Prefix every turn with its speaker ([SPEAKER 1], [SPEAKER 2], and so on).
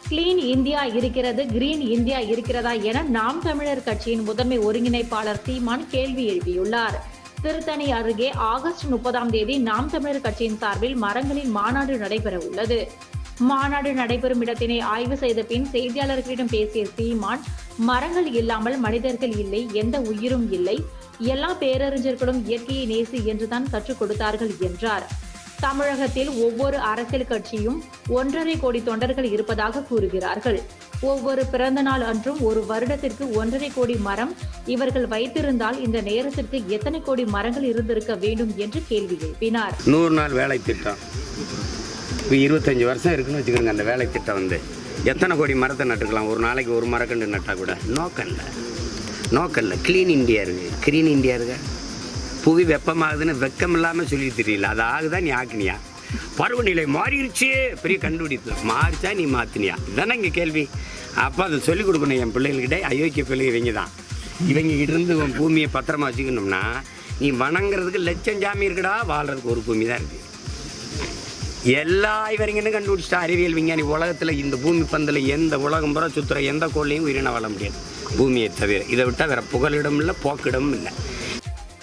[SPEAKER 1] Clean India இருக்கிறது, green India இருக்கிறதா என நாம் தமிழர் கட்சியின் முதன்மை ஒருங்கிணைப்பாளர் சீமான் கேள்வி எழுப்பியுள்ளார். திருத்தணி அருகே ஆகஸ்ட் 30 நாம் தமிழர் கட்சியின் சார்பில் மரங்களின் மாநாடு நடைபெற உள்ளது. மாநாடு நடைபெறும் இடத்தினை ஆய்வு செய்த பின் செய்தியாளர்களிடம் பேசிய சீமான், மரங்கள் இல்லாமல் மனிதர்கள் இல்லை, எந்த உயிரும் இல்லை, எல்லா பேரறிஞர்களும் இயற்கையை நேசி என்றுதான் கற்றுக் கொடுத்தார்கள் என்றார். தமிழகத்தில் ஒவ்வொரு அரசியல் கட்சியும் 1.5 கோடி தொண்டர்கள் இருப்பதாக கூறுகிறார்கள். ஒவ்வொரு பிறந்த நாள் அன்றும் ஒரு வருடத்திற்கு 1.5 கோடி மரம் இவர்கள் வைத்திருந்தால் இந்த நேரத்திற்கு எத்தனை கோடி மரங்கள் இருந்திருக்க வேண்டும் என்று கேள்வி எழுப்பினார்.
[SPEAKER 2] 100 நாள் வேலை திட்டம் 25 வருஷம் இருக்குன்னு வச்சுக்கிறோங்க. அந்த வேலை திட்டம் எத்தனை கோடி மரத்தை நட்டுக்கலாம்? ஒரு நாளைக்கு ஒரு மரக்கண்டு நட்டா கூட நோக்கல்ல கிளீன் இந்தியா இருக்கு, கிரீன் இந்தியா இருக்கு. புவி வெப்பமாகுதுன்னு வெக்கம் இல்லாமல் சொல்லி தெரியல, அது ஆகுதா நீ ஆக்குனியா? பருவநிலை மாறிடுச்சு, பெரிய கண்டுபிடிப்பு. மாறிச்சா நீ மாற்றினியா? இதுதானே இங்கே கேள்வி. அப்போ அதை சொல்லிக் கொடுக்கணும் என் பிள்ளைகள்கிட்ட. அயோக்கிய பிள்ளைங்க இவங்க தான். இவங்க இருந்து உன் பூமியை பத்திரமா வச்சுக்கணும்னா நீ வணங்குறதுக்கு லட்சம் ஜாமி இருக்குடா, வாழ்கிறதுக்கு ஒரு பூமி தான் இருக்குது. எல்லா இவரைங்கன்னு கண்டுபிடிச்சிட்டா அறிவியல் விஞ்ஞானி. உலகத்தில் இந்த பூமி பந்தில் எந்த உலகம் புற சுற்றுற எந்த கோள்லையும் உயிரினம் வாழ முடியாது பூமியை தவிர. இதை விட்டால் வேறு புகலிடமும் இல்லை, போக்கிடமும் இல்லை.